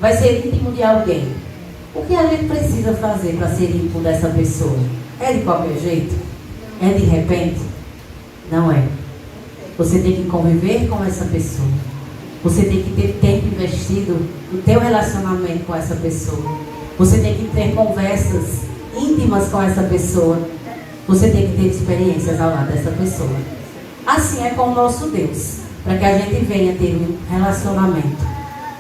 vai ser íntimo de alguém. O que a gente precisa fazer para ser íntimo dessa pessoa? É de qualquer jeito? É de repente? Não é. Você tem que conviver com essa pessoa. Você tem que ter tempo investido no teu relacionamento com essa pessoa. Você tem que ter conversas íntimas com essa pessoa. Você tem que ter experiências ao lado dessa pessoa. Assim é com o nosso Deus. Para que a gente venha ter um relacionamento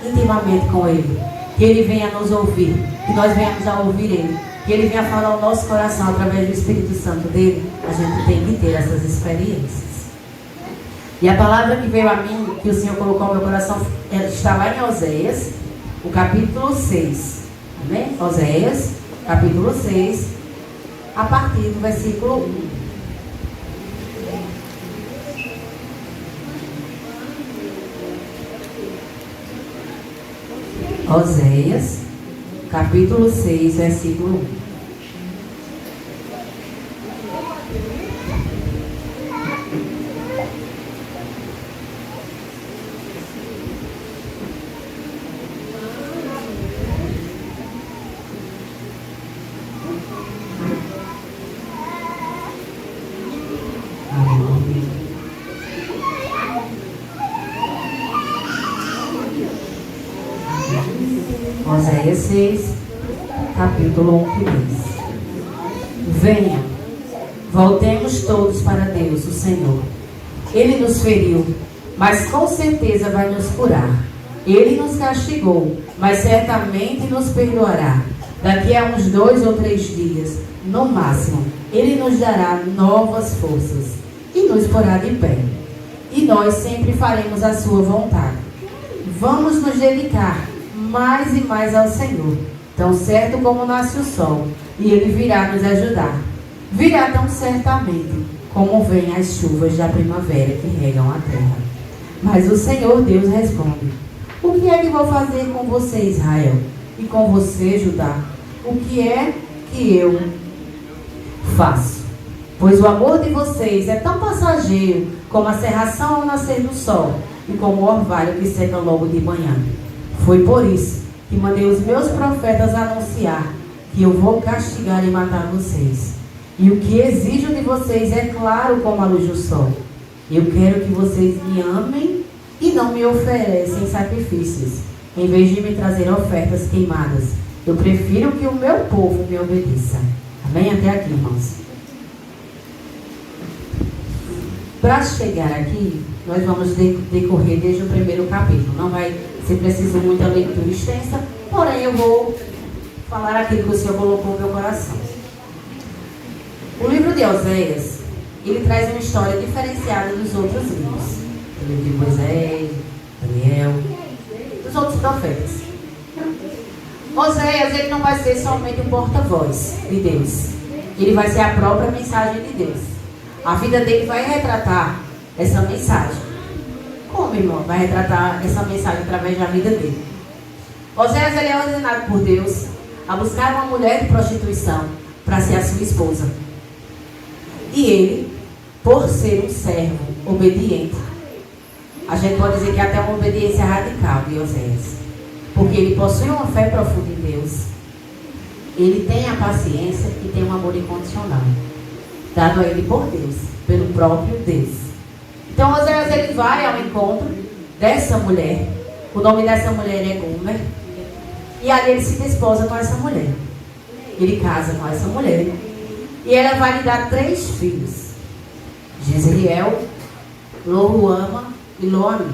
intimamente com Ele. Que Ele venha nos ouvir. Que nós venhamos a ouvir Ele. Que Ele venha falar ao nosso coração através do Espírito Santo dele. A gente tem que ter essas experiências. E a palavra que veio a mim, que o Senhor colocou no meu coração, está lá em Oséias, o capítulo 6. Amém? Oséias, capítulo 6, a partir do versículo 1. Oséias, capítulo 6, versículo 1. Oséias 6, capítulo 1, que diz: Venham, voltemos todos para Deus, o Senhor. Ele nos feriu, mas com certeza vai nos curar. Ele nos castigou, mas certamente nos perdoará. Daqui a uns 2 ou 3 dias, no máximo, Ele nos dará novas forças e nos porá de pé. E nós sempre faremos a sua vontade. Vamos nos dedicar mais e mais ao Senhor, tão certo como nasce o sol, e Ele virá nos ajudar. Virá tão certamente como vêm as chuvas da primavera que regam a terra. Mas o Senhor Deus responde: O que é que vou fazer com você, Israel? E com você, Judá? O que é que eu faço? Pois o amor de vocês é tão passageiro como a cerração ao nascer do sol, e como o orvalho que seca logo de manhã. Foi por isso que mandei os meus profetas anunciar que eu vou castigar e matar vocês. E o que exijo de vocês é claro como a luz do sol. Eu quero que vocês me amem e não me oferecem sacrifícios, em vez de me trazer ofertas queimadas. Eu prefiro que o meu povo me obedeça. Amém? Até aqui, irmãos. Para chegar aqui, nós vamos decorrer desde o primeiro capítulo. Não vai ser preciso muita leitura extensa, porém eu vou falar aquilo que o Senhor colocou no meu coração. O livro de Oséias, ele traz uma história diferenciada dos outros livros. O livro de Moisés, Daniel, dos outros profetas. Oséias, ele não vai ser somente um porta-voz de Deus. Ele vai ser a própria mensagem de Deus. A vida dele vai retratar essa mensagem. Como, irmão? Vai retratar essa mensagem através da vida dele. Oséias, ele é ordenado por Deus a buscar uma mulher de prostituição para ser a sua esposa. E ele, por ser um servo obediente, a gente pode dizer que até uma obediência radical de Oséias, porque ele possui uma fé profunda em Deus, ele tem a paciência e tem um amor incondicional, dado a ele por Deus, pelo próprio Deus. Então Oséias, ele vai ao encontro dessa mulher. O nome dessa mulher é Gomer. E ali ele se desposa com essa mulher. Ele casa com essa mulher. E ela vai lhe dar 3 filhos: Jezreel, Loruama e Loami.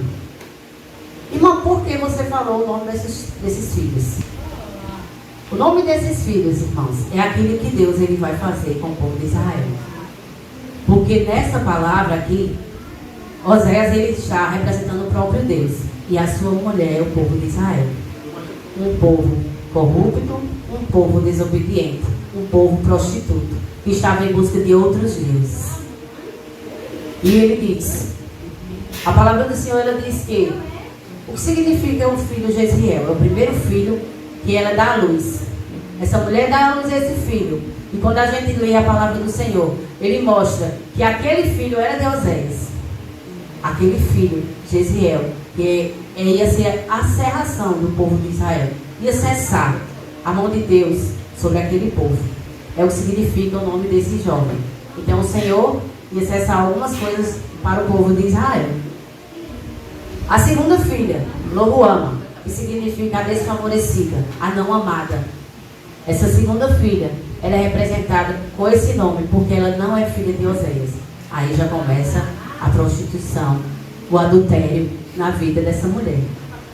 Irmão, por que você falou o nome desses filhos? O nome desses filhos, irmãos, é aquilo que Deus ele vai fazer com o povo de Israel. Porque nessa palavra aqui, Oséias ele está representando o próprio Deus. E a sua mulher é o povo de Israel. Um povo corrupto, um povo desobediente, um povo prostituto, que estava em busca de outros deuses. E ele diz, a palavra do Senhor, ela diz que o que significa um filho Jezreel? É o primeiro filho que ela dá à luz. Essa mulher dá à luz esse filho. E quando a gente lê a palavra do Senhor, ele mostra que aquele filho era de Oséias. Aquele filho, Jezreel, que ia ser a cerração do povo de Israel. Ia cessar a mão de Deus sobre aquele povo. É o que significa o nome desse jovem. Então o Senhor ia cessar algumas coisas para o povo de Israel. A segunda filha, Loruama, que significa a desfavorecida, a não amada. Essa segunda filha, ela é representada com esse nome, porque ela não é filha de Oséias. Aí já começa a prostituição, o adultério na vida dessa mulher.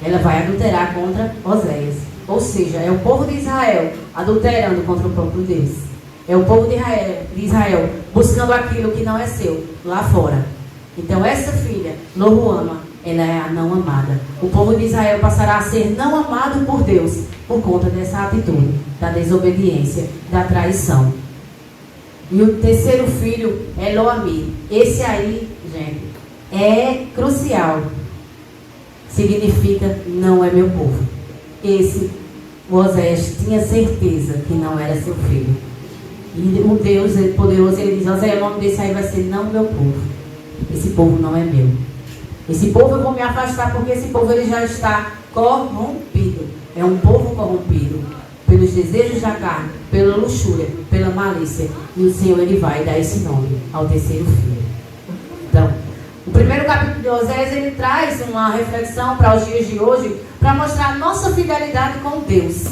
Ela vai adulterar contra Oséias. Ou seja, é o povo de Israel adulterando contra o próprio Deus. É o povo de Israel buscando aquilo que não é seu, lá fora. Então essa filha, Loruama, ela é a não amada. O povo de Israel passará a ser não amado por Deus por conta dessa atitude, da desobediência, da traição. E o terceiro filho é Lo-Ammi. Esse aí, gente, é crucial. Significa não é meu povo. Esse, o Oséias tinha certeza que não era seu filho. E o Deus poderoso, ele diz: Oséias, o nome desse aí vai ser não meu povo. Esse povo não é meu. Esse povo eu vou me afastar, porque esse povo ele já está corrompido. É um povo corrompido pelos desejos da carne, pela luxúria, pela malícia. E o Senhor ele vai dar esse nome ao terceiro filho. Então, o primeiro capítulo de Oséias ele traz uma reflexão para os dias de hoje, para mostrar a nossa fidelidade com Deus.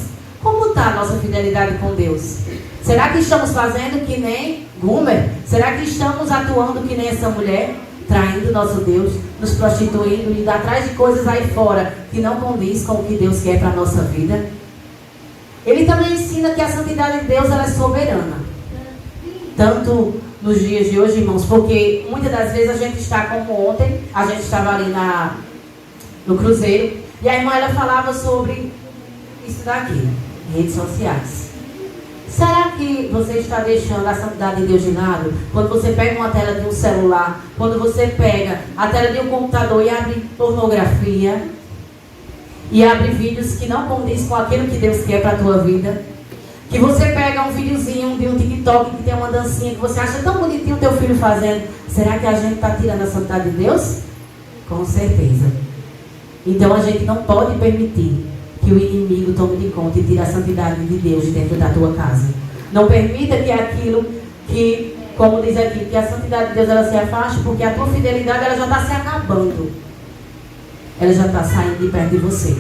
Como está a nossa fidelidade com Deus? Será que estamos fazendo que nem Gomer? Será que estamos atuando que nem essa mulher? Traindo nosso Deus, nos prostituindo, indo atrás de coisas aí fora que não condiz com o que Deus quer para a nossa vida. Ele também ensina que a santidade de Deus ela é soberana. Tanto nos dias de hoje, irmãos, porque muitas das vezes a gente está como ontem, a gente estava ali no cruzeiro, e a irmã ela falava sobre isso daqui, redes sociais. Será que você está deixando a santidade de Deus de lado? Quando você pega uma tela de um celular, quando você pega a tela de um computador e abre pornografia, e abre vídeos que não condiz com aquilo que Deus quer para a tua vida, que você pega um videozinho de um TikTok que tem uma dancinha que você acha tão bonitinho o teu filho fazendo, será que a gente está tirando a santidade de Deus? Com certeza. Então a gente não pode permitir que o inimigo tome de conta e tire a santidade de Deus de dentro da tua casa. Não permita que aquilo que, como diz aqui, que a santidade de Deus ela se afaste, porque a tua fidelidade ela já está se acabando. Ela já está saindo de perto de você.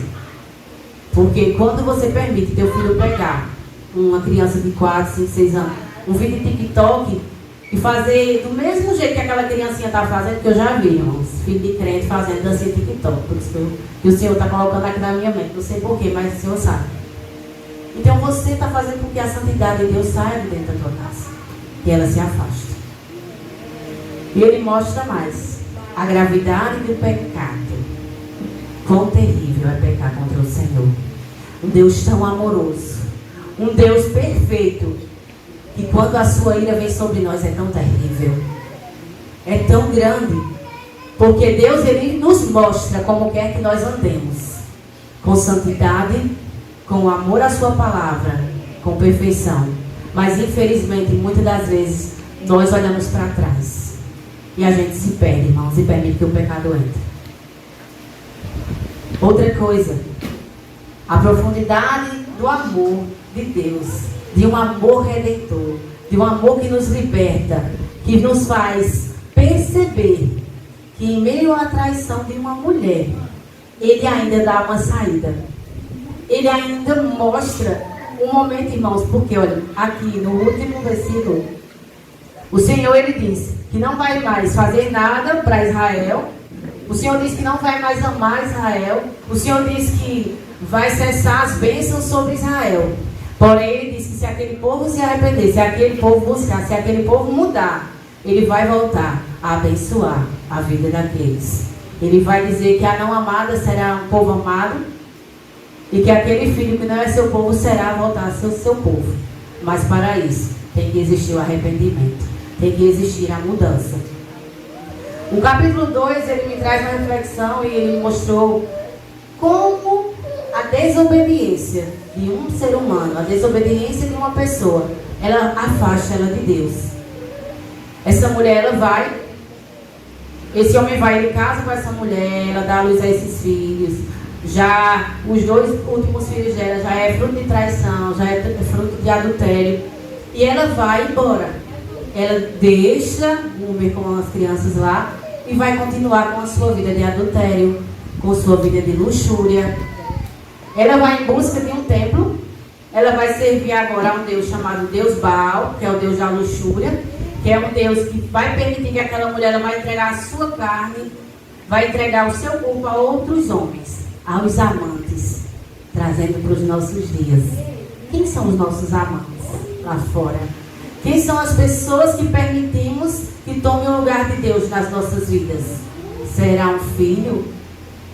Porque quando você permite teu filho pegar uma criança de 4, 5, 6 anos, um vídeo de TikTok e fazer do mesmo jeito que aquela criancinha está fazendo, que eu já vi, irmãos, filho de crente fazendo dancinha de TikTok, por isso que o Senhor está colocando aqui na minha mente, não sei porquê, mas o Senhor sabe. Então você está fazendo com que a santidade de Deus saia de dentro da tua casa, e ela se afaste. E ele mostra mais a gravidade do pecado. Quão terrível é pecar contra o Senhor. Um Deus tão amoroso, um Deus perfeito, que quando a sua ira vem sobre nós é tão terrível, é tão grande, porque Deus ele nos mostra como quer que nós andemos, com santidade, com amor à sua palavra, com perfeição. Mas infelizmente muitas das vezes nós olhamos para trás e a gente se perde, irmãos, e permite que o pecado entre. Outra coisa, a profundidade do amor de Deus, de um amor redentor, de um amor que nos liberta, que nos faz perceber que em meio à traição de uma mulher, ele ainda dá uma saída. Ele ainda mostra um momento, irmãos, porque olha, aqui no último versículo, o Senhor ele diz que não vai mais fazer nada para Israel. O Senhor diz que não vai mais amar Israel. O Senhor diz que vai cessar as bênçãos sobre Israel. Porém, ele diz que se aquele povo se arrepender, se aquele povo buscar, se aquele povo mudar, ele vai voltar a abençoar a vida daqueles. Ele vai dizer que a não amada será um povo amado e que aquele filho que não é seu povo será voltar a ser o seu povo. Mas para isso, tem que existir o arrependimento. Tem que existir a mudança. O capítulo 2, ele me traz uma reflexão e ele mostrou como a desobediência de um ser humano, a desobediência de uma pessoa, ela afasta ela de Deus. Essa mulher, ela vai Esse homem vai, ele casa com essa mulher, ela dá à luz a esses filhos. Já os 2 últimos filhos dela já é fruto de traição, já é fruto de adultério. E ela vai embora. Ela deixa o homem com as crianças lá e vai continuar com a sua vida de adultério, com a sua vida de luxúria. Ela vai em busca de um templo. Ela vai servir agora a um Deus chamado Deus Baal, que é o Deus da luxúria, que é um Deus que vai permitir que aquela mulher ela vai entregar a sua carne, vai entregar o seu corpo a outros homens, aos amantes, trazendo para os nossos dias. Quem são os nossos amantes lá fora? Quem são as pessoas que permitimos que tomem o lugar de Deus nas nossas vidas? Será um filho?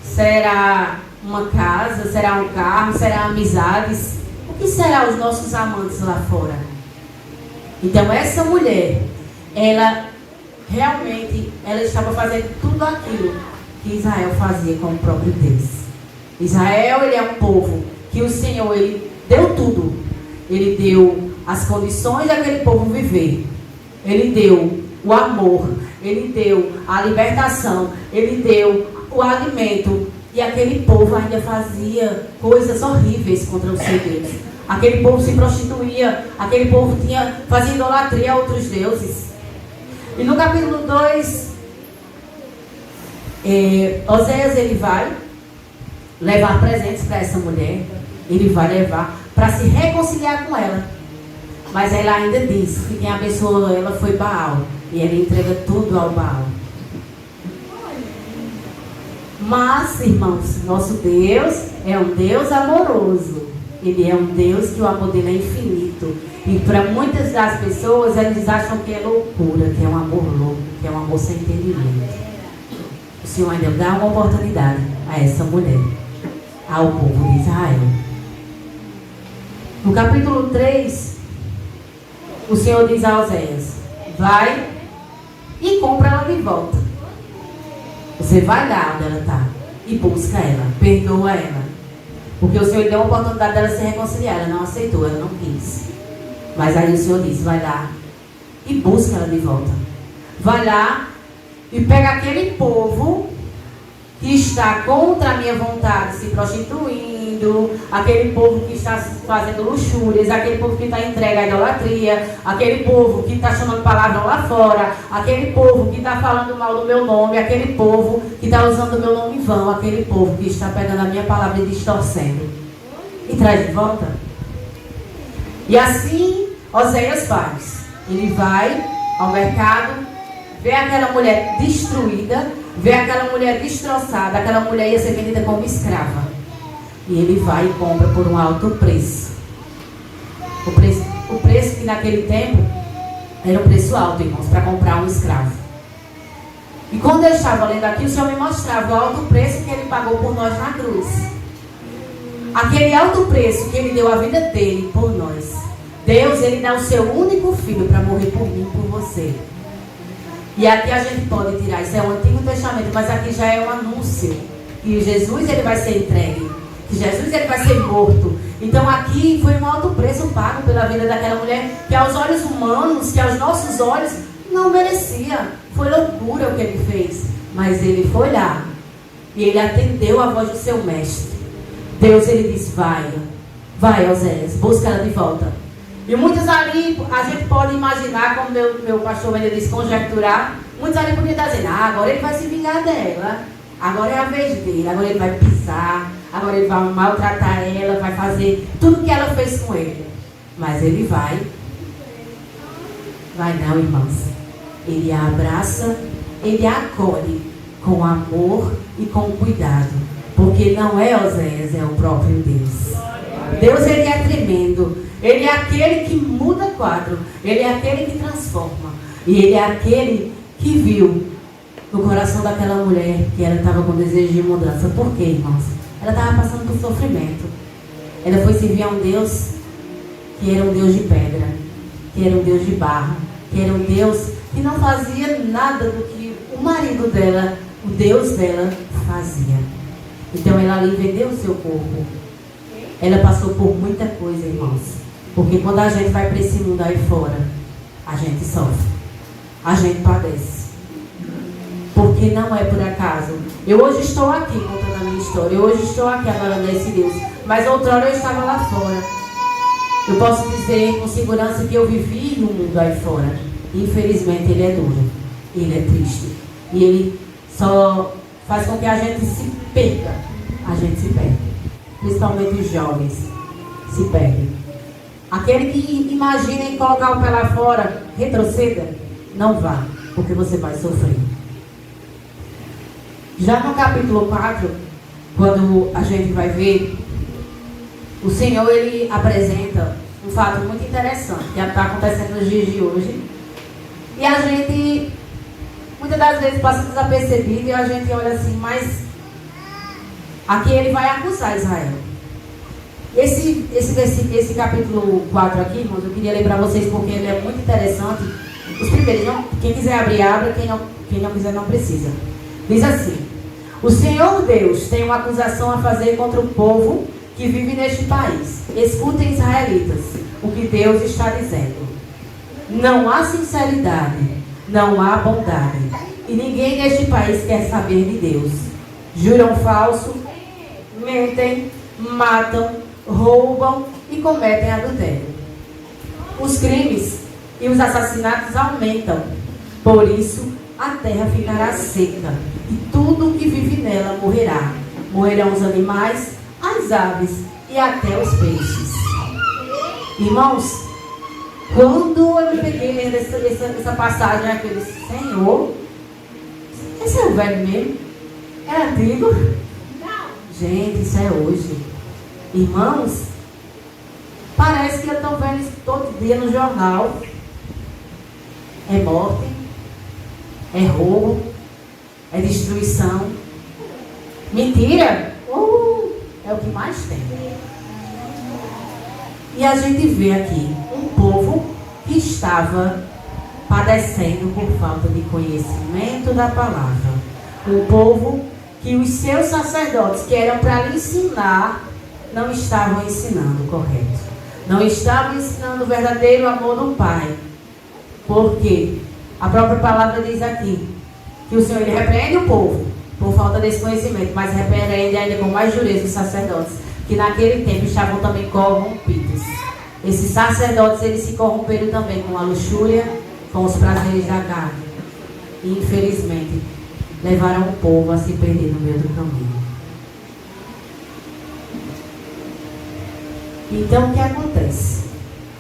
Será uma casa? Será um carro? Será amizades? O que será os nossos amantes lá fora? Então essa mulher, ela realmente, ela estava fazendo tudo aquilo que Israel fazia com o próprio Deus. Israel, ele é um povo que o Senhor, ele deu tudo. Ele deu as condições daquele povo viver. Ele deu o amor, ele deu a libertação, ele deu o alimento. E aquele povo ainda fazia coisas horríveis contra o seu Deus. Aquele povo se prostituía, aquele povo fazia idolatria a outros deuses. E no capítulo 2, Oséias, ele vai levar presentes para essa mulher. Ele vai levar para se reconciliar com ela. Mas ela ainda diz que quem abençoou ela foi Baal. E ele entrega tudo ao Baal. Mas, irmãos, nosso Deus é um Deus amoroso. Ele é um Deus que o amor dele é infinito. E para muitas das pessoas, eles acham que é loucura, que é um amor louco, que é um amor sem entendimento. O Senhor ainda dá uma oportunidade a essa mulher, ao povo de Israel. No capítulo 3, o Senhor diz a Oséias: vai e compra ela de volta. Você vai lá onde ela está e busca ela, perdoa ela. Porque o Senhor deu a oportunidade dela se reconciliar. Ela não aceitou, ela não quis. Mas aí o Senhor disse: vai lá e busca ela de volta. Vai lá e pega aquele povo que está contra a minha vontade, se prostituindo, aquele povo que está fazendo luxúrias, aquele povo que está entregue à idolatria, aquele povo que está chamando palavra lá fora, aquele povo que está falando mal do meu nome, aquele povo que está usando o meu nome em vão, aquele povo que está pegando a minha palavra e distorcendo. E traz de volta. E assim Oséias faz. Ele vai ao mercado, vê aquela mulher destruída, vê aquela mulher destroçada, aquela mulher ia ser vendida como escrava. E ele vai e compra por um alto preço. O preço que naquele tempo era um preço alto, irmãos, para comprar um escravo. E quando eu estava lendo aqui, o Senhor me mostrava o alto preço que ele pagou por nós na cruz. Aquele alto preço que ele deu a vida dele por nós. Deus, ele dá o seu único filho para morrer por mim e por você. E aqui a gente pode tirar, isso é o Antigo Testamento, mas aqui já é um anúncio que Jesus, ele vai ser entregue, que Jesus, ele vai ser morto. Então aqui foi um alto preço pago pela vida daquela mulher, que aos olhos humanos, que aos nossos olhos não merecia. Foi loucura o que ele fez, mas ele foi lá e ele atendeu a voz do seu mestre. Deus, ele disse: vai Oséias, busca ela de volta. E muitos ali, a gente pode imaginar, como meu pastor ainda disse, conjecturar, muitos ali podiam estar dizendo: agora ele vai se vingar dela, agora é a vez dele, agora ele vai pisar, agora ele vai maltratar ela, vai fazer tudo que ela fez com ele. Mas ele vai não, irmãos. Ele a abraça, ele a acolhe com amor e com cuidado, porque não é Oséias, é o próprio Deus. Deus, ele é tremendo. Ele é aquele que muda quadro. Ele é aquele que transforma. E ele é aquele que viu no coração daquela mulher que ela estava com desejo de mudança. Por quê, irmãos? Ela estava passando por sofrimento. Ela foi servir a um Deus que era um Deus de pedra, que era um Deus de barro, que era um Deus que não fazia nada do que o marido dela, o Deus dela, fazia. Então ela ali vendeu o seu corpo. Ela passou por muita coisa, irmãos. Porque quando a gente vai para esse mundo aí fora, a gente sofre, a gente padece. Por porque não é por acaso. Eu hoje estou aqui contando a minha história, eu hoje estou aqui adorando esse Deus, mas outrora eu estava lá fora. Eu posso dizer com segurança que eu vivi no mundo aí fora. Infelizmente ele é duro, ele é triste, e ele só faz com que a gente se perca. A gente se perde, principalmente os jovens se perdem. Aquele que imagina em colocar o pé lá fora, retroceda, não vá, porque você vai sofrer. Já no capítulo 4, quando a gente vai ver, o Senhor, ele apresenta um fato muito interessante, que está acontecendo nos dias de hoje. E a gente, muitas das vezes, passa desapercebido e a gente olha assim, mas aqui ele vai acusar Israel. Esse capítulo 4 aqui, irmãos, eu queria lembrar vocês porque ele é muito interessante. Os primeiros, não, quem quiser abrir, abra, quem não quiser não precisa. Diz assim: o Senhor Deus tem uma acusação a fazer contra o povo que vive neste país. Escutem, israelitas, o que Deus está dizendo. Não há sinceridade, não há bondade, e ninguém neste país quer saber de Deus. Juram falso, mentem, matam, roubam e cometem adultério. Os crimes e os assassinatos aumentam. Por isso, a terra ficará seca e tudo o que vive nela morrerá. Morrerão os animais, as aves e até os peixes. Irmãos, quando eu me peguei lendo essa passagem aqui, eu disse: Senhor, esse é o velho mesmo? É antigo? Não. Gente, isso é hoje. Irmãos, parece que eu estou vendo isso todo dia no jornal. É morte, é roubo, é destruição. Mentira? É o que mais tem. E a gente vê aqui um povo que estava padecendo por falta de conhecimento da palavra. Um povo que os seus sacerdotes, que eram para lhe ensinar, não estavam ensinando correto. Não estavam ensinando o verdadeiro amor do Pai. Porque a própria palavra diz aqui que o Senhor, ele repreende o povo por falta desse conhecimento, mas repreende ainda com mais dureza os sacerdotes, que naquele tempo estavam também corrompidos. Esses sacerdotes, eles se corromperam também com a luxúria, com os prazeres da carne. E infelizmente levaram o povo a se perder no meio do caminho. Então, o que acontece?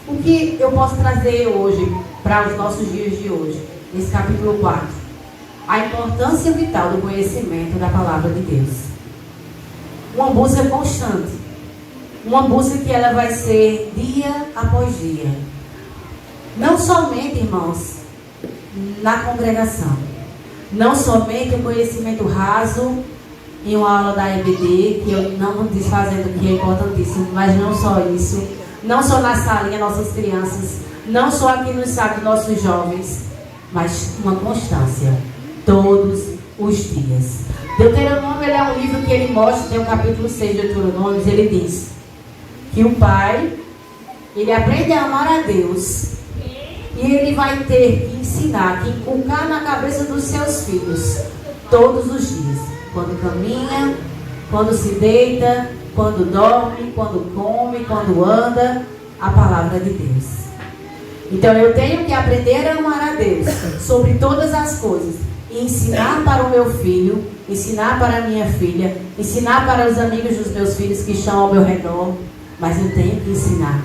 O que eu posso trazer hoje para os nossos dias de hoje, nesse capítulo 4? A importância vital do conhecimento da palavra de Deus. Uma busca constante. Uma busca que ela vai ser dia após dia. Não somente, irmãos, na congregação. Não somente o conhecimento raso em uma aula da EBD, que eu não me desfazendo, que é importantíssimo, mas não só isso. Não só na salinha, nossas crianças. Não só aqui no estado, nossos jovens. Mas uma constância. Todos os dias. Deuteronômio, ele é um livro que ele mostra, tem o capítulo 6 de Deuteronômio, ele diz que o pai, ele aprende a amar a Deus. E ele vai ter que ensinar, que inculcar na cabeça dos seus filhos, todos os dias. Quando caminha, quando se deita, quando dorme, quando come, quando anda, a palavra de Deus. Então eu tenho que aprender a amar a Deus sobre todas as coisas. E ensinar para o meu filho, ensinar para a minha filha, ensinar para os amigos dos meus filhos que estão ao meu redor. Mas eu tenho que ensinar.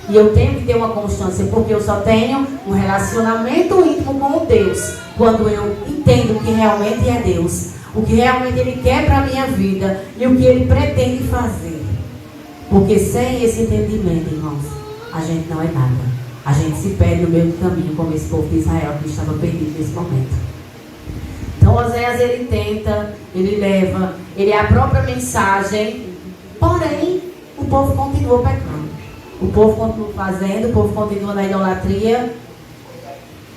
E eu tenho que ter uma constância, porque eu só tenho um relacionamento íntimo com Deus quando eu entendo o que realmente é Deus, o que realmente Ele quer para a minha vida e o que Ele pretende fazer. Porque sem esse entendimento, irmãos, a gente não é nada. A gente se perde no meio do caminho, como esse povo de Israel que estava perdido nesse momento. Então Oséias, ele tenta, ele leva, ele é a própria mensagem, porém o povo continua pecando. O povo continua fazendo, o povo continua na idolatria.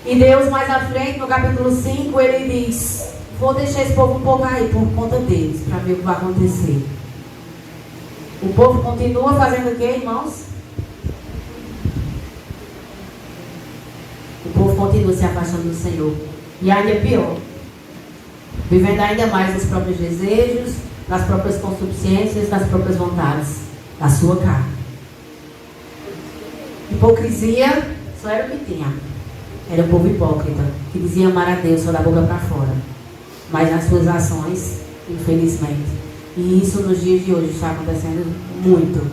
E Deus, mais à frente, no capítulo 5, ele diz: vou deixar esse povo um pouco aí por conta deles, para ver o que vai acontecer. O povo continua fazendo o quê, irmãos? O povo continua se afastando do Senhor. E ainda é pior. vivendo ainda mais nos próprios desejos, nas próprias concupiscências, nas próprias vontades da sua carne. Hipocrisia só era o que tinha. Era o povo hipócrita, que dizia amar a Deus só da boca para fora, mas nas suas ações, infelizmente. E isso nos dias de hoje está acontecendo muito.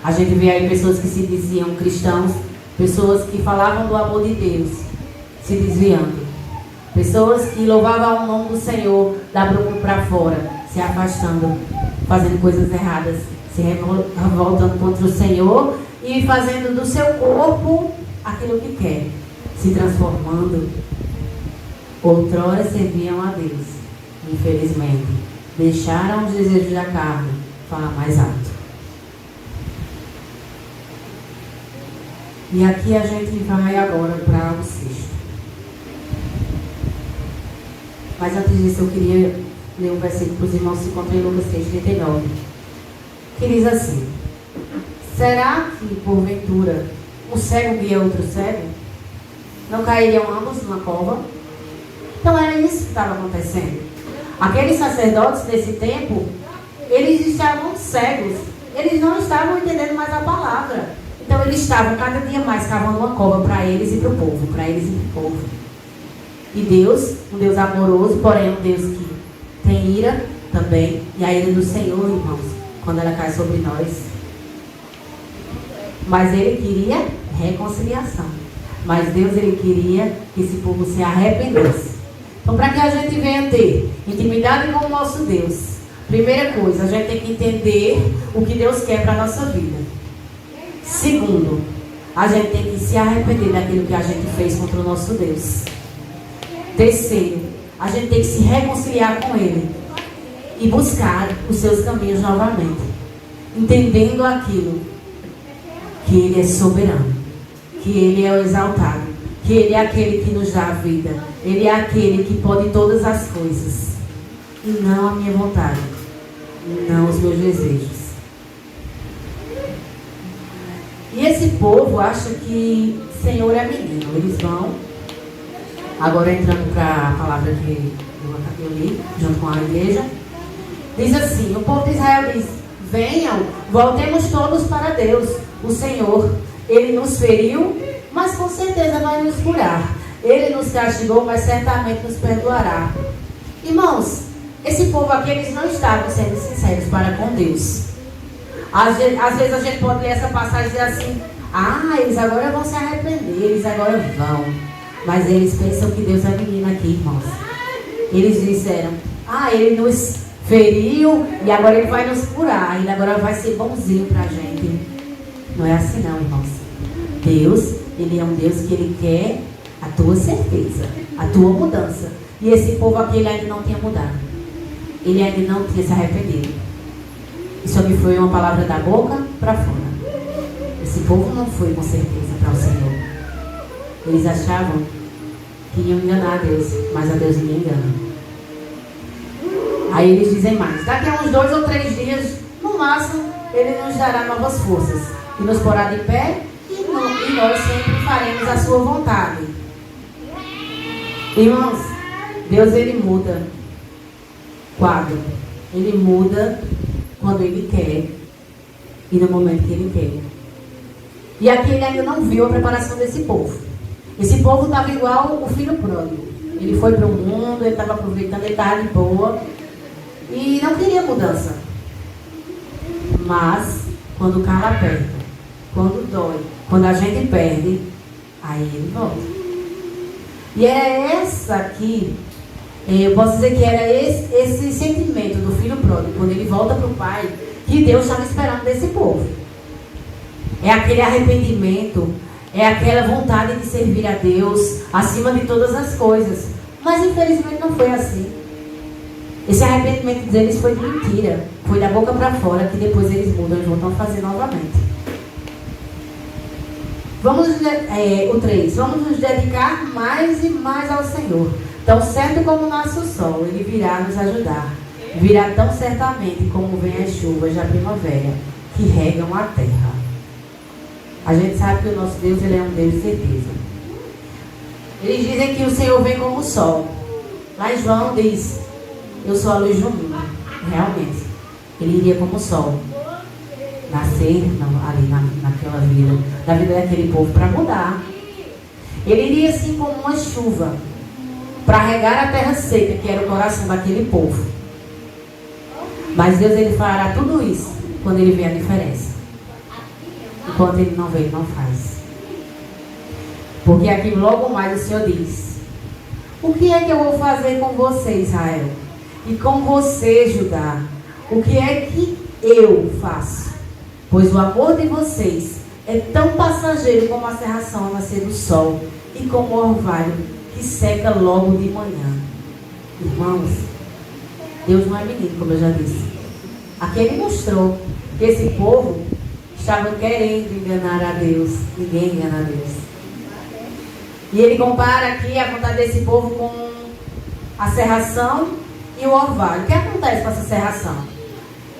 A gente vê aí pessoas que se diziam cristãos, pessoas que falavam do amor de Deus, se desviando. Pessoas que louvavam o nome do Senhor da boca para fora, se afastando, fazendo coisas erradas, se revoltando contra o Senhor e fazendo do seu corpo aquilo que quer, se transformando. Outrora serviam a Deus, infelizmente, deixaram os desejos da carne falar mais alto. E aqui a gente vai agora para o sexto. Mas antes disso eu queria ler um versículo para os irmãos que se encontram em Lucas 6:39, que diz assim: será que porventura um cego guia outro cego? Não cairiam ambos numa cova? Então era isso que estava acontecendo. Aqueles sacerdotes desse tempo, eles estavam cegos, eles não estavam entendendo mais a palavra. Então eles estavam cada dia mais cavando uma cova para eles e para o povo, para eles e para o povo. E Deus, um Deus amoroso, porém um Deus que tem ira também, e a ira do Senhor, irmãos, quando ela cai sobre nós. Mas Ele queria reconciliação. Mas Deus, Ele queria que esse povo se arrependesse. Então, para que a gente venha ter intimidade com o nosso Deus, primeira coisa, a gente tem que entender o que Deus quer para a nossa vida. Segundo, a gente tem que se arrepender daquilo que a gente fez contra o nosso Deus. Terceiro, a gente tem que se reconciliar com Ele e buscar os seus caminhos novamente, entendendo aquilo que Ele é soberano, que Ele é o exaltado, que Ele é aquele que nos dá a vida, Ele é aquele que pode todas as coisas, e não a minha vontade, não os meus desejos. E esse povo acha que Senhor é menino. Eles vão, agora entrando para a palavra que eu li, junto com a igreja, diz assim, o povo de Israel diz: venham, voltemos todos para Deus, o Senhor. Ele nos feriu, mas com certeza vai nos curar. Ele nos castigou, mas certamente nos perdoará. Irmãos, esse povo aqui, eles não estavam sendo sinceros para com Deus. Às vezes a gente pode ler essa passagem e dizer assim: eles agora vão se arrepender, eles agora vão. Mas eles pensam que Deus é menino aqui, irmãos. Eles disseram: Ele nos feriu e agora Ele vai nos curar. Ele agora vai ser bonzinho pra gente. Não é assim não, irmãos. Deus, Ele é um Deus que Ele quer a tua certeza, a tua mudança. E esse povo aqui, ele ainda não tinha mudado. Ele ainda não tinha se arrependido. Isso aqui foi uma palavra da boca para fora. Esse povo não foi com certeza para o Senhor. Eles achavam que iam enganar a Deus, mas a Deus ninguém engana. Aí eles dizem mais: daqui a uns 2 ou 3 dias, no máximo, Ele nos dará novas forças e nos porá de pé, e nós sempre faremos a sua vontade. Irmãos, Deus, Ele muda quadro. Ele muda quando Ele quer e no momento que Ele quer. E aqui ele ainda não viu a preparação desse povo. Esse povo estava igual o filho pródigo. Ele foi para o mundo, ele estava aproveitando, ele estava de boa e não queria mudança. Mas quando o cara aperta, quando dói, quando a gente perde, aí ele volta. E é essa aqui, eu posso dizer que era esse sentimento do filho pródigo, quando ele volta para o pai, que Deus estava esperando desse povo. É aquele arrependimento, é aquela vontade de servir a Deus acima de todas as coisas. Mas infelizmente não foi assim. Esse arrependimento deles foi de mentira, foi da boca para fora, que depois eles mudam e voltam a fazer novamente. O 3. Vamos nos dedicar mais e mais ao Senhor. Tão certo como o nosso sol, Ele virá nos ajudar. Virá tão certamente como vem as chuvas da primavera, que regam a terra. A gente sabe que o nosso Deus, Ele é um Deus de certeza. Eles dizem que o Senhor vem como o sol. Lá em João diz eu sou a luz do mundo. Realmente, ele iria como o sol, nascer ali naquela vida, na vida daquele povo, para mudar. Ele iria assim como uma chuva, para regar a terra seca, que era o coração daquele povo. Mas Deus, ele fará tudo isso quando ele vê a diferença. Enquanto ele não vê, ele não faz. Porque aqui logo mais o Senhor diz: o que é que eu vou fazer com você, Israel? E com você, Judá? O que é que eu faço? Pois o amor de vocês é tão passageiro como a cerração ao nascer do sol e como o orvalho que seca logo de manhã. Irmãos, Deus não é menino, como eu já disse. Aqui ele mostrou que esse povo estava querendo enganar a Deus. Ninguém engana a Deus. E ele compara aqui a vontade desse povo com a cerração e o orvalho. O que acontece com essa cerração?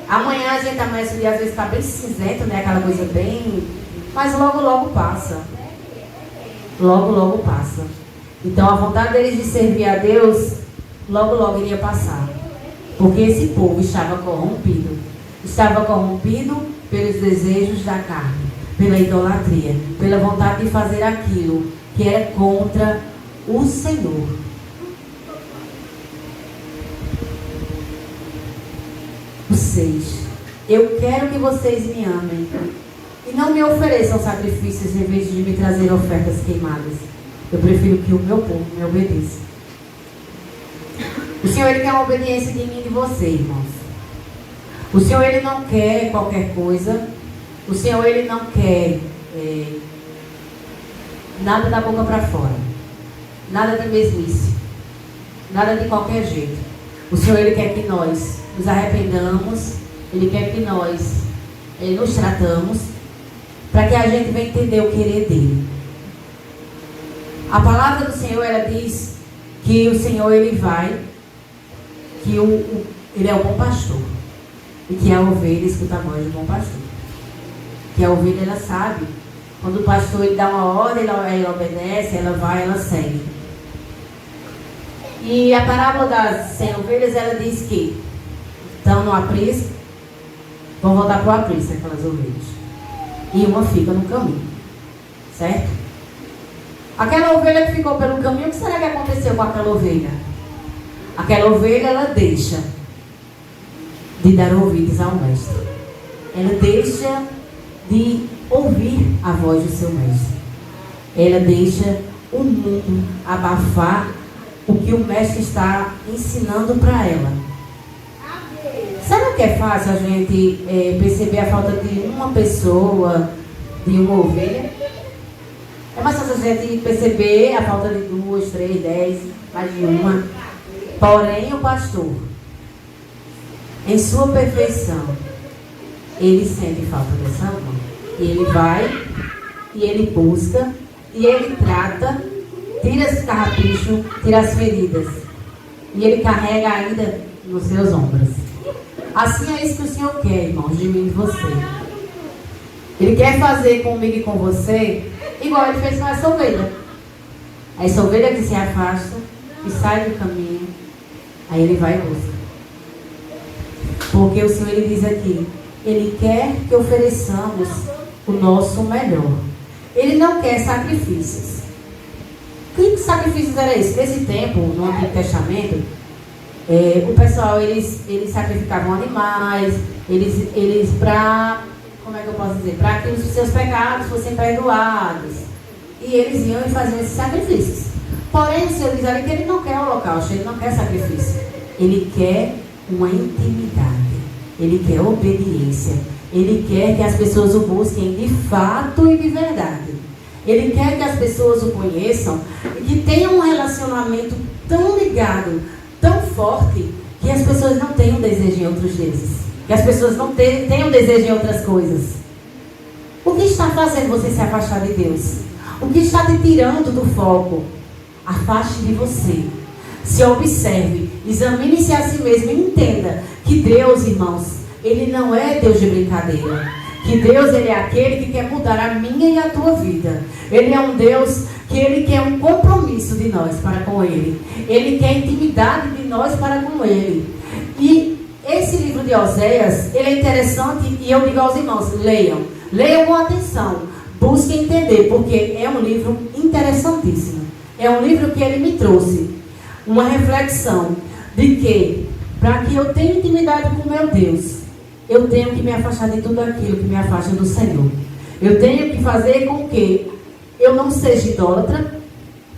Amanhã a gente amanhece o dia, às vezes está bem cinzento, né? Aquela coisa bem... Mas logo, logo passa. Logo, logo passa. Então a vontade deles de servir a Deus, logo, logo iria passar. Porque esse povo estava corrompido. Estava corrompido pelos desejos da carne, pela idolatria, pela vontade de fazer aquilo que era contra o Senhor. O 6. Eu quero que vocês me amem e não me ofereçam sacrifícios em vez de me trazer ofertas queimadas. Eu prefiro que o meu povo me obedeça. O Senhor, ele quer uma obediência de mim e de você, irmãos. O Senhor, ele não quer qualquer coisa. O Senhor, ele não quer nada da boca para fora. Nada de mesmice. Nada de qualquer jeito. O Senhor, ele quer que nós nos arrependamos. Ele quer que nós nos tratamos, para que a gente venha entender o querer dele. A palavra do Senhor, ela diz que o Senhor, ele vai, que ele é o bom pastor, e que a ovelha escuta a voz do bom pastor. Que a ovelha, ela sabe, quando o pastor ele dá uma ordem, ela obedece, ela vai, ela segue. E a parábola das 100 ovelhas, ela diz que estão no aprisco, vão voltar para o aprisco, aquelas ovelhas. E uma fica no caminho. Certo? Aquela ovelha que ficou pelo caminho, o que será que aconteceu com aquela ovelha? Aquela ovelha, ela deixa de dar ouvidos ao mestre. Ela deixa de ouvir a voz do seu mestre. Ela deixa o mundo abafar o que o mestre está ensinando para ela. Sabe o que é fácil a gente perceber a falta de uma pessoa, de uma ovelha? É mais fácil a gente perceber a falta de 2, 3, 10, mais de uma. Porém, o pastor, em sua perfeição, ele sente falta dessa uma. E ele vai, e ele busca, e ele trata, tira esse carrapicho, tira as feridas. E ele carrega ainda nos seus ombros. Assim é isso que o Senhor quer, irmãos, de mim e de você. Ele quer fazer comigo e com você igual ele fez com essa ovelha. Essa ovelha que se afasta, que sai do caminho, aí ele vai e busca. Porque o Senhor, ele diz aqui, ele quer que ofereçamos o nosso melhor. Ele não quer sacrifícios. Que sacrifícios era esse? Nesse tempo, no Antigo Testamento, o pessoal, eles sacrificavam animais, eles para, como é que eu posso dizer? Para que os seus pecados fossem perdoados. E eles iam e faziam esses sacrifícios. Porém, o Senhor diz ali que ele não quer holocausto, ele não quer sacrifício. Ele quer uma intimidade. Ele quer obediência. Ele quer que as pessoas o busquem de fato e de verdade. Ele quer que as pessoas o conheçam e que tenham um relacionamento tão ligado, tão forte, que as pessoas não tenham desejo em outros deuses. Que as pessoas não tenham desejo em outras coisas. O que está fazendo você se afastar de Deus? O que está te tirando do foco? Afaste de você. Se observe, examine-se a si mesmo e entenda que Deus, irmãos, ele não é Deus de brincadeira. Que Deus, ele é aquele que quer mudar a minha e a tua vida. Ele é um Deus que Ele quer um compromisso de nós para com Ele. Ele quer intimidade de nós para com Ele. E esse livro de Oséias, ele é interessante, e eu digo aos irmãos, leiam. Leiam com atenção. Busquem entender, porque é um livro interessantíssimo. É um livro que ele me trouxe uma reflexão de que, para que eu tenha intimidade com meu Deus, eu tenho que me afastar de tudo aquilo que me afasta do Senhor. Eu tenho que fazer com que eu não seja idólatra,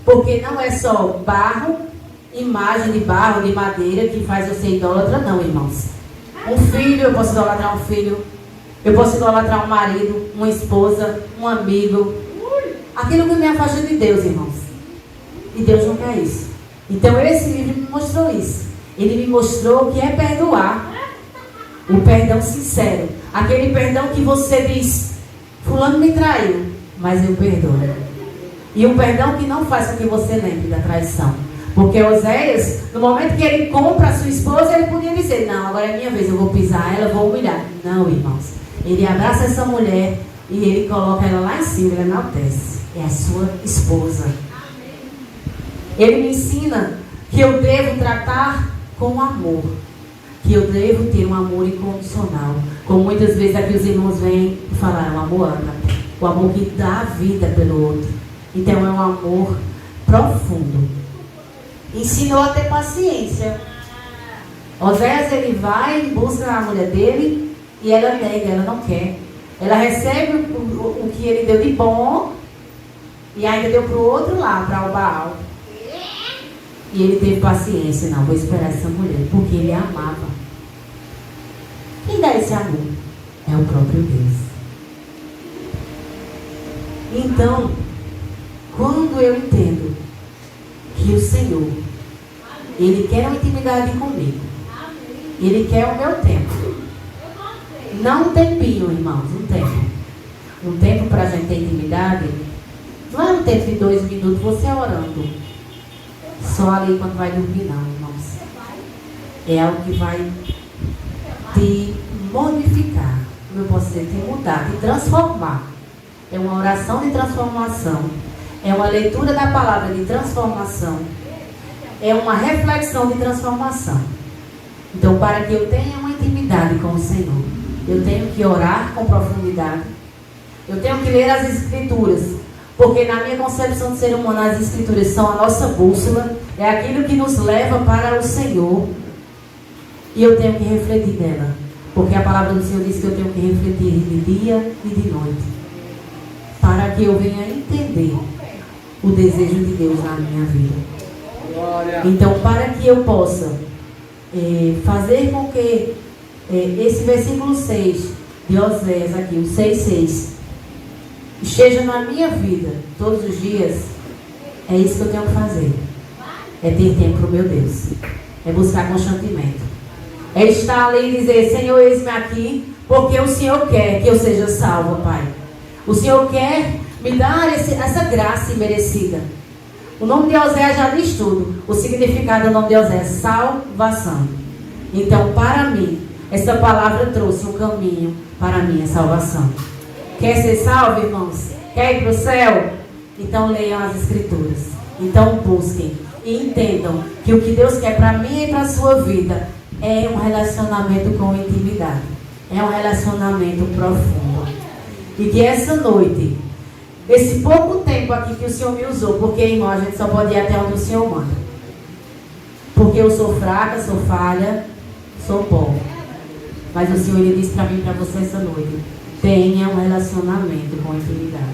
porque não é só barro, imagem de barro, de madeira, que faz eu ser idólatra, não, irmãos. Um filho, eu posso idolatrar um filho, eu posso idolatrar um marido, uma esposa, um amigo. Aquilo que me afasta de Deus, irmãos. E Deus não quer isso. Então esse livro me mostrou isso. Ele me mostrou o que é perdoar. O perdão sincero. Aquele perdão que você diz, fulano me traiu, mas eu perdoo. E um perdão que não faz com que você lembre da traição. Porque Oséias, no momento que ele compra a sua esposa, ele podia dizer, não, agora é minha vez, eu vou pisar ela, eu vou humilhar. Não, irmãos. Ele abraça essa mulher e ele coloca ela lá em cima, ele enaltece. É a sua esposa. Ele me ensina que eu devo tratar com amor. Que eu devo ter um amor incondicional. Como muitas vezes aqui os irmãos vêm e falaram, o amor anda. O amor que dá a vida pelo outro. Então é um amor profundo. Ensinou a ter paciência. Oséias, ele vai em busca da mulher dele e ela nega, ela não quer. Ela recebe o que ele deu de bom e ainda deu para o outro lá, para o Baal. E ele teve paciência, não, vou esperar essa mulher, porque ele a amava. Quem dá esse amor? É o próprio Deus. Então, quando eu entendo que o Senhor, Ele quer uma intimidade comigo, Ele quer o meu tempo, não um tempinho, irmãos, um tempo para a gente ter intimidade, não é um tempo de 2 minutos, você orando, só ali quando vai dormir, não, irmãos. É algo que vai te modificar, como eu posso dizer, te mudar, te transformar. É uma oração de transformação. É uma leitura da palavra de transformação. É uma reflexão de transformação. Então, para que eu tenha uma intimidade com o Senhor, eu tenho que orar com profundidade. Eu tenho que ler as Escrituras. Porque na minha concepção de ser humano, as Escrituras são a nossa bússola. É aquilo que nos leva para o Senhor. E eu tenho que refletir nela. Porque a palavra do Senhor diz que eu tenho que refletir de dia e de noite. Para que eu venha entender o desejo de Deus na minha vida. Glória. Então, para que eu possa fazer com que esse versículo 6 de Oséias aqui, o 6:6, esteja na minha vida todos os dias, é isso que eu tenho que fazer. É ter tempo para o meu Deus. É buscar constantemente. É estar ali e dizer, Senhor, eis-me aqui, porque o Senhor quer que eu seja salvo, Pai. O Senhor quer me dar essa graça imerecida. O nome de Oséias já diz tudo. O significado do nome de Oséias é salvação. Então, para mim, essa palavra trouxe um caminho para a minha salvação. Quer ser salvo, irmãos? Quer ir para o céu? Então, leiam as Escrituras. Então, busquem e entendam que o que Deus quer para mim e para a sua vida é um relacionamento com intimidade. É um relacionamento profundo. E que essa noite, esse pouco tempo aqui que o Senhor me usou, porque, irmão, a gente só pode ir até onde o Senhor manda. Porque eu sou fraca, sou falha, sou pó. Mas o Senhor, Ele disse para mim e para você essa noite, tenha um relacionamento com intimidade.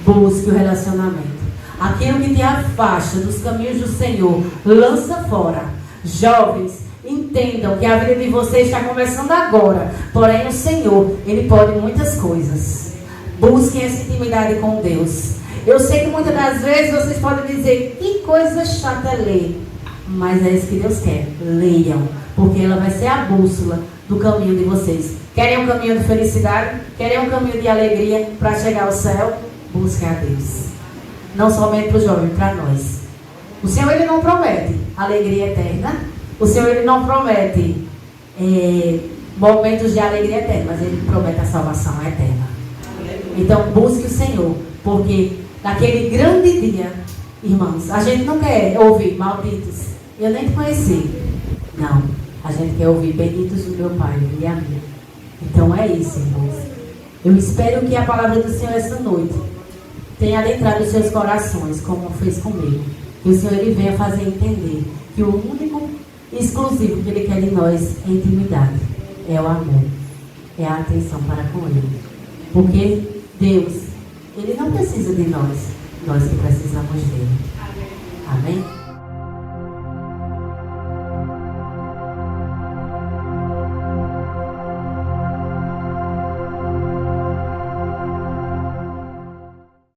Busque o relacionamento. Aquilo que te afasta dos caminhos do Senhor, lança fora. Jovens, entendam que a vida de vocês está começando agora. Porém, o Senhor, Ele pode muitas coisas. Busquem essa intimidade com Deus. Eu sei que muitas das vezes vocês podem dizer, que coisa chata é ler. Mas é isso que Deus quer. Leiam. Porque ela vai ser a bússola do caminho de vocês. Querem um caminho de felicidade? Querem um caminho de alegria para chegar ao céu? Busquem a Deus. Não somente para o jovem, para nós. O Senhor, Ele não promete alegria eterna. O Senhor, Ele não promete momentos de alegria eterna, mas Ele promete a salvação eterna. Então, busque o Senhor, porque naquele grande dia, irmãos, a gente não quer ouvir malditos, eu nem te conheci. Não, a gente quer ouvir benditos do meu Pai e a mim. Então é isso, irmãos. Eu espero que a palavra do Senhor essa noite tenha adentrado os seus corações, como fez comigo. Que o Senhor ele venha fazer entender que o único exclusivo que Ele quer de nós é intimidade, é o amor, é a atenção para com Ele. Porque Deus, Ele não precisa de nós, nós que precisamos dEle. Amém?